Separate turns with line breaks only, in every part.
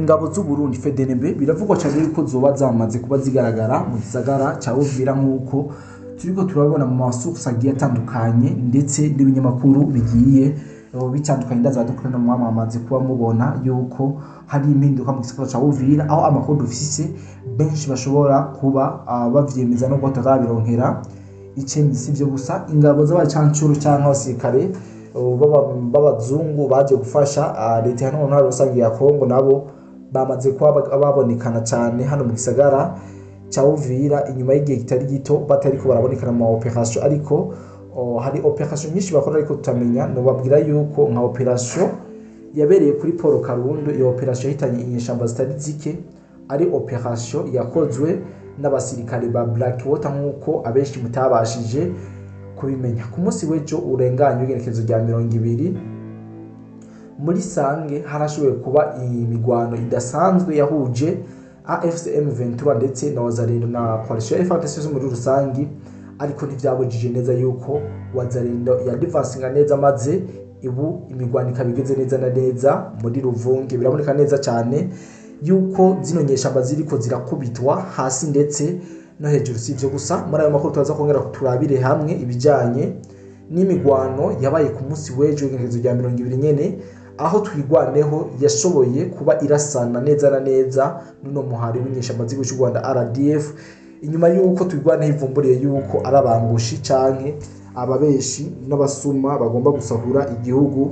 ingabo z'u Burundi FDNB biravugwa cyane yuko zoba zamaze kuba zigaragara mu gisagara ca Uvira nk'uko turiko turabona mu masource agiye atandukanye ndetse n'ibinyamakuru bigiye bitandukanye ndaza dukorana mu mwamaze kuba mubona yuko hari impinduka mu gisagara ca Uvira aho amakuru dufise benshi bashobora kuba bavyemeza no batarabironkera icemeza sivyo gusa ingabo z'abacancuru cyangwa abasirikare b'abazungu baje gufasha leta hano mu ntara rusange ya Kongo nabo bamaze kuba babonekana cyane hano mu gisagara ca Uvira inyuma y'igihe kitari gito batariko barabonekana mu operation ariko hari operation nyinshi bakora ariko tutamenya no babwira yuko nka operation yabereye kuri Paul Karundo iyo operation hitanye inyeshamba zitari zike ari operation yakozwe n'abasirikare ba Blackwater nk'uko abenshi mutabashije kubimenya ku munsi w'ejo urenganye ugerekezo rya 200 muri Sange harashoboye kuba imigwano idasanzwe yahuje AFC M23 ndetse na Wazalendo na Coalition FARDC muri rusangi ariko ntivyabujije neza yuko Wazalendo ya advancinga neza maze ibu imigwano ikabigeze neza na neza muri Ruvunge biraboneka neza cyane yuko zino nyeshamba ziriko zirakubitwa hasi ndetse no hejuru sivyo gusa muri ayo makuru tubaza kongera turabire hamwe ibijanye n'imigwano yabaye ku munsi w'ejo igerekezo rya 200 nyene aho twigwaneho yashoboye kuba irasana neza na neza nuno muhari w'inyeshamba z'igihugu cy'u Rwanda RDF inyuma yuko twigwaneho ivumburiye yuko arabambushi canke ababeshi n'abasuma bagomba gusahura igihugu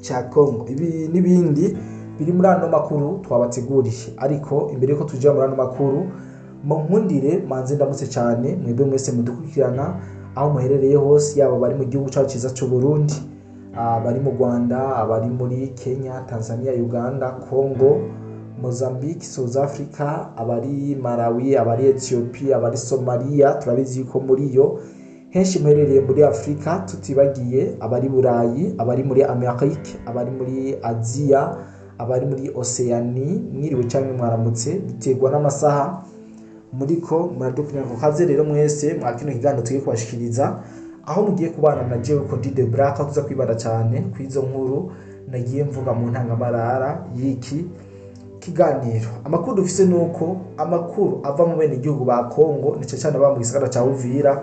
ca Kongo. Ibi nibindi biri muri ano makuru twabateguriye ariko imbere yuko tujya muri ano makuru munkundire manze ndamutse cyane mwebwe mwese mudukurikirana aho muherereye hose yaba bari mu gihugu cyacu cyiza cy'u Burundi abari mu Rwanda abari muri Kenya Tanzania Uganda Congo Mozambique South Africa abari Malawi abari Ethiopia abari Somalia turabizi ko muri yo henshi muherereye muri Afrika tutibagiye abari Burayi abari muri Amerique abari muri Asia abari muri Oceania mwiriwe cyangwa mwaramutse biterwa n'amasaha muriko muradukurira ko kaze rero mwese mwakino kiganiro tugiye kubashikiriza aho mugiye kubana na jewe ko Dide Black tuza kwibanda cyane kwizo nkuru nagiye mvuga mu ntangamarara y'iki kiganiro. Amakuru dufise nuko amakuru ava mu bene igihugu ba Kongo nice cyane ba mu gisagara ca Uvira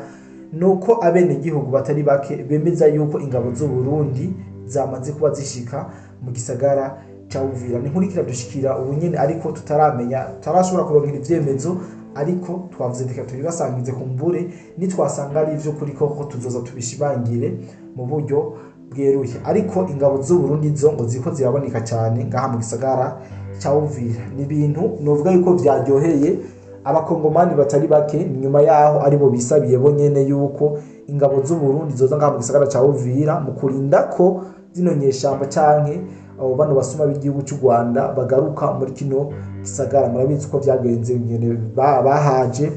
nuko abene igihugu batari bake bemeza yuko ingabo z'u Burundi zamaze kuba zishika mu gisagara ca Uvira. Ni nkurikira dushikira ubunyene ariko tutarashobora kuronkera ivyemezo ariko twavuze ndeka tubibasangize kumbure nitwasanga ari ivyo kuri koko tuzoza tubishibangire mu buryo bweruye ariko ingabo z'u Burundi zo ngo ziko ziraboneka cyane ngaha mu gisagara ca Uvira. Ni bintu novuga yuko vyaryoheye abakongomani batari bake nyuma yaho aribo bisabiye bonyene yuko ingabo z'u Burundi zoza ngaha mu gisagara ca Uvira mu kurinda ko zino nyeshamba canke bano basuma b'igihugu cy'u Rwanda bagaruka muri kino gisagara. Murabizi ko vyagenze nyene bahaje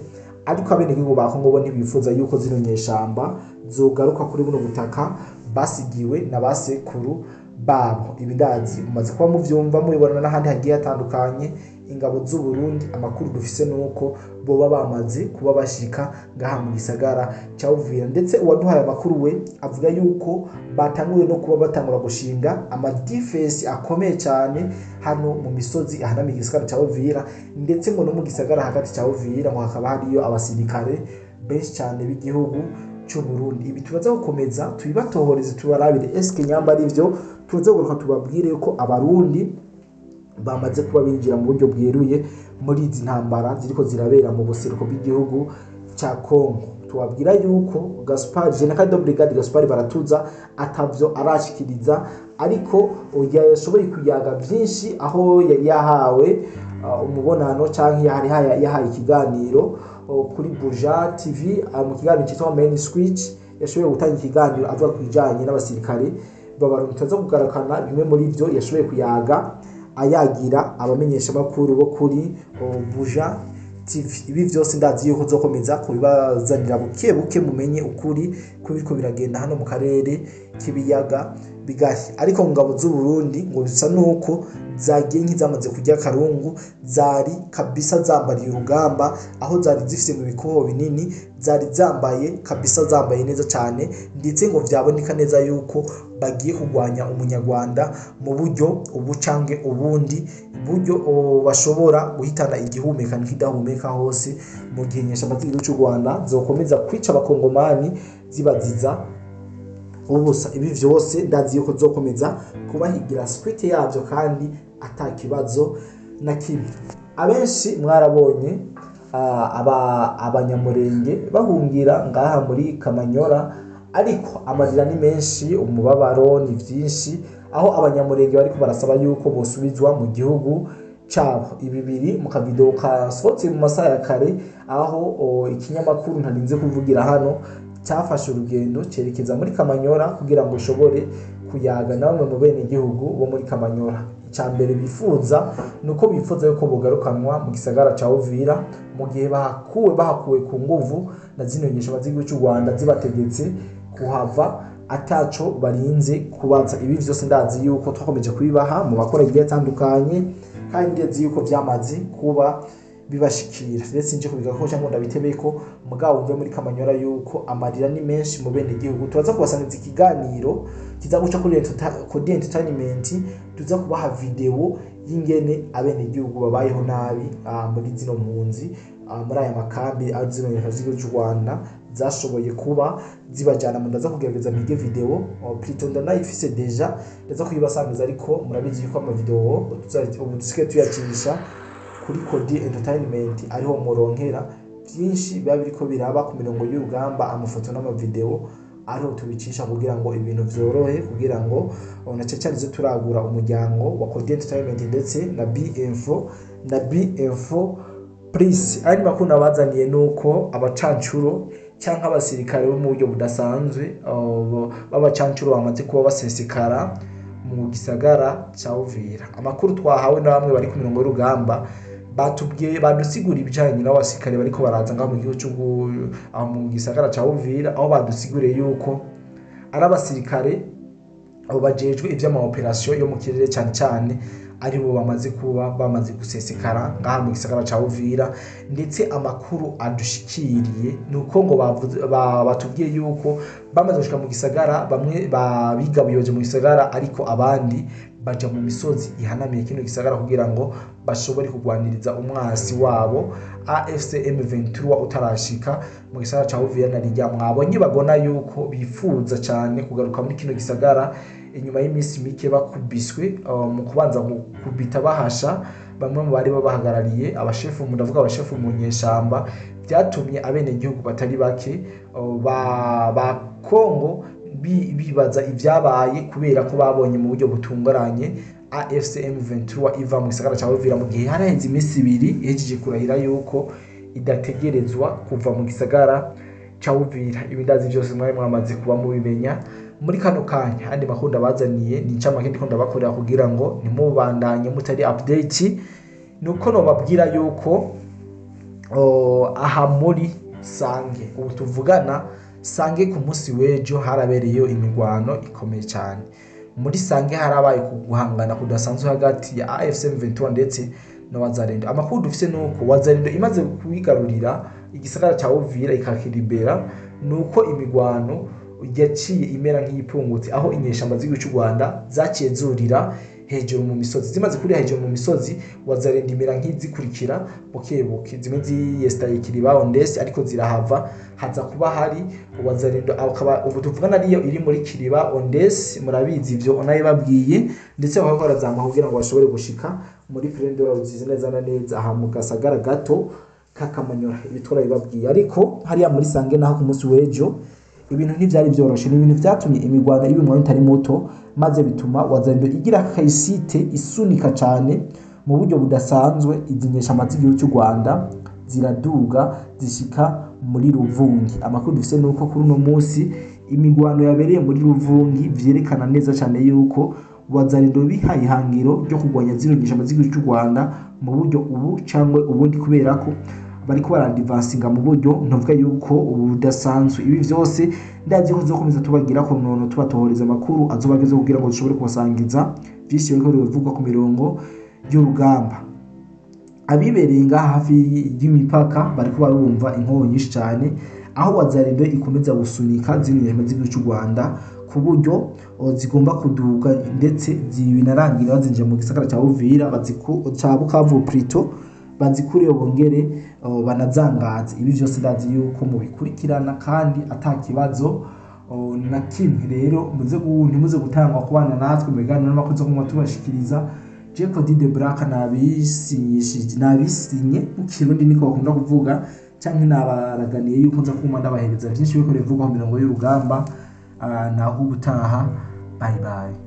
ariko abene igihugu ba Kongo bo ntibifuza yuko zino nyeshamba zogaruka kuri buno butaka basigiwe na basekuru babo. Ibindazi umaze kuba muvyumva mubibona n'ahandi hagiye hatandukanye ingabo z'u Burundi amakuru dufise nuko boba bamaze kuba bashika ngaha mu gisagara ca Uvira ndetse uwaduhaye amakuru we avuga yuko batanguye no kuba batangura gushinga ama defense akomeye cyane hano mu misozi ahanami gisagara ca Uvira ndetse ngo no mu gisagara hagati ca Uvira ngo hakaba hariyo abasirikare benshi cyane b'igihugu cy'u Burundi. Ibi tubaza gukomeza tubibatohoreze tubarabire eske nyamba ari byo tuze guruka tubabwire yuko abarundi bamaze kuba binjira mu buryo bweruye muri izi ntambara ziriko zirabera mu buseruko bw'igihugu ca Kongo. Tubabwira yuko Gaspard General de Brigade Gaspard Baratuza atavyo arashikiriza ariko yashoboye kuyaga byinshi aho yari yahawe umubonano canke yahaye ikiganiro kuri Buja TV mu kiganiro cyitwa Main Switch yashoboye gutanga ikiganiro avuga kwijanye n'abasirikare babarundi tuza kugarakana bimwe muri byo yashoboye kuyaga ayagira abamenyesha makuru bo kuri Buja TV. Ibi byose ndazi yuko zokomeza kubibazanira buke mumenye ukuri kubiko biragenda hano mu karere kibiyaga bigari, ariko ngabo z'u Burundi ngo bisa nuko zagiye nk'izamaze kurya karungu, zari kabisa zambariye urugamba, aho zari zifite mu bikoho binini, zari zambaye kabisa, zambaye neza cyane, ndetse ngo vyaboneka neza yuko bagiye kurwanya umunyarwanda mu buryo ubu canke ubundi buryo bashobora guhitana igihumeka n'ikidahumeka hose, mu gihe inyeshamba z'igihugu cy'u Rwanda zokomeza kwica abakongomani zibaziza ubusa. Ibi vyose ndazi yuko zokomeza kubahigira script yavyo kandi atakibazo na kimwe. Abenshi mwarabonye abanyamurenge bahungira ngaha muri Kamanyora, ariko amarira ni menshi, umubabaro ni vyinshi, aho abanyamurenge bariko barasaba yuko bosubizwa mu gihugu cabo. Ibi biri mu kavideo kasohotse mu masaha ya kare, aho ikinyamakuru ntarinze kuvugira hano cyafashe urugendo cerekeza muri Kamanyora kugira ngo ushobore kuyaga na bamwe mu bene gihugu bo muri Kamanyora. Icambere bifuza nuko bifuza yuko bogarukanwa mu gisagara ca Uvira, mu gihe bahakuwe ku nguvu na zino nyeshamba z'igihugu cy'u Rwanda zibategetse kuhava ataco barinze kubaza. Ibi vyose ndazi yuko twakomeje kubibaha mu bakora igihe atandukanye, kandi ndazi yuko vyamaze kuba bibashikira. Ndetse nje kubigako cyangwa ndabitebeko mugabo uve muri Kamanyora yuko amarira ni menshi mu bene gihugu. Tubaza kubasangiza ikiganiro kiza guca kuri entertainment, tuza kubaha video y'ingene abene gihugu babayeho nabi muri zino mpunzi, muri aya makambi azino z'igihugu cy'u Rwanda zashoboye kuba zibajana mu. Ndaza kugerageza mpige video Plitonda nayifise deja, ndaza kuyibasangiza, ariko murabizi yuko ama video ubu dusigaye tuyacisha kuri Kodi Entertainment, ariho muronkera byinshi biba biriko biraba ku mirongo y'urugamba, amafoto n'amavideo, ariho tubicisha kugira ngo ibintu vyorohe, kugira ngo na cecarize turagura umuryango wa Kodi Entertainment ndetse na B-Info Plus. Ari makuru nabazaniye nuko abacancuro cyangwa abasirikare bo mu buryo budasanzwe b'abacancuro bamaze kuba basesekara mu gisagara ca Uvira. Amakuru twahawe na bamwe bari ku mirongo y'urugamba batubwiye, badusigura ibijanye n'abasirikare bariko baraza ngaho mu gihugu mu gisagara ca Uvira, aho badusiguriye yuko ari abasirikare abo bajejwe ivy'ama operation yo mu kirere cyane cyane aribo bamaze gusesekara ngaha mu gisagara ca Uvira. Ndetse amakuru adushikiriye nuko ngo batubwiye yuko bamaze gushika mu gisagara, bamwe bigabuye mu gisagara, ariko abandi baja mu misozi ihanamiye kino gisagara kugira ngo bashobore kugwaniriza umwasi wabo AFC M23 utarashika mu gisagara ca Uvira na rijya. Mwabonye bagona yuko bifuza cyane kugaruka muri kino gisagara inyuma y'imisi mike bakubiswe mu kubanza kubita bahasha bamwe mu bari babahagarariye abashefu, ndavuga abashefu mu nyeshamba, byatumye abene gihugu batari bake ba Kongo bibaza ivyabaye, kubera ko babonye mu buryo butunguranye AFC M23 iva mu gisagara ca Uvira mu gihe haraheze imisi ibiri ihejeje kurahira yuko idategerezwa kuva mu gisagara ca Uvira. Ibindazi byose mwari mwamaze kuba mubimenya muri kano kanya. Andi makuru ndabazaniye ni ncamake ndiko ndabakorera kugira ngo nimubandanye mutari update. Nuko no babwira yuko aha muri Sange ubu tuvugana, Sange ku munsi w'ejo harabereyeyo imigwano ikomeye cyane. Muri Sange harabaye kuguhangana kudasanzwe hagati ya AFC M23 ndetse na Wazalendo. Amakuru dufise nuko Wazalendo imaze kuwigarurira igisagara ca Uvira ikakiribera, nuko imigwano yaciye imera nk'ipungutse, aho inyeshamba z'igihugu cy'u Rwanda zaciye zurira hejuru mu misozi. Zimaze kuri hejuru mu misozi, Wazalendo imera nk'izikurikira bukebuke, zimwe ziyestaye Kiriba ndetse ariko zirahava, haza kuba hari Wazalendo akaba ubu tuvugana ariyo iri muri Kiriba ndetse murabizi ivyo onayibabwiye, ndetse bakora zamba kugira ngo bashobore gushika muri Prendora uzize neza na neza aha mu gasagara gato kakamanyora. Ibitora bibabwiye, ariko hariya muri Sange naho ku munsi w'ejo ibintu ntivyari byoroshe. Ni ibintu vyatumye imigwano ibimwe itari muto, maze bituma Wazalendo igira kayisite isunika cyane mu buryo budasanzwe. Izinyeshamba z'igihugu cy'u Rwanda ziraduga zishika muri Ruvungi. Amakuru dufise nuko kuri uno munsi imigwano yabereye muri Ruvungi vyerekana neza cyane yuko Wazalendo bihaye ihangiro ryo kugwanya zino nyeshamba z'igihugu cy'u Rwanda mu buryo ubu cyangwa ubundi, kubera ko bariko baradivansinga mu buryo ntuvuga yuko ubudasanzwe. Ibi vyose ndazi ko tuzokomeza tubagira ko nono tubatohoreza amakuru azobageze kugira ngo dushobore kubasangiza vyinshi biriko bivugwa ku mirongo y'urugamba. Abibereye ngaha hafi y'imipaka bariko barumva inkoho nyinshi cyane, aho Wazalendo ikomeza gusunika zino nyama z'igihugu cy'u Rwanda ku buryo zigomba kuduga ndetse zibinarangira bazinjira mu gisagara cya Uvira cya Bukavu Prito bazikuriye bongere banazangaze. Ibi byose ndazi yuko mubikurikirana kandi atakibazo na kimwe. Rero muze gutangwa kubana natwe mu biganiro n'amakozo kumwe tubashikiriza. Jacob de Black nabisinye mu Kirundi niko bakunda kuvuga, cyangwa nabaraganiye yuko nza kuma ndabahereza byinshi biko bivugwa mu mirongo y'urugamba. Naho ubutaha, bye bye.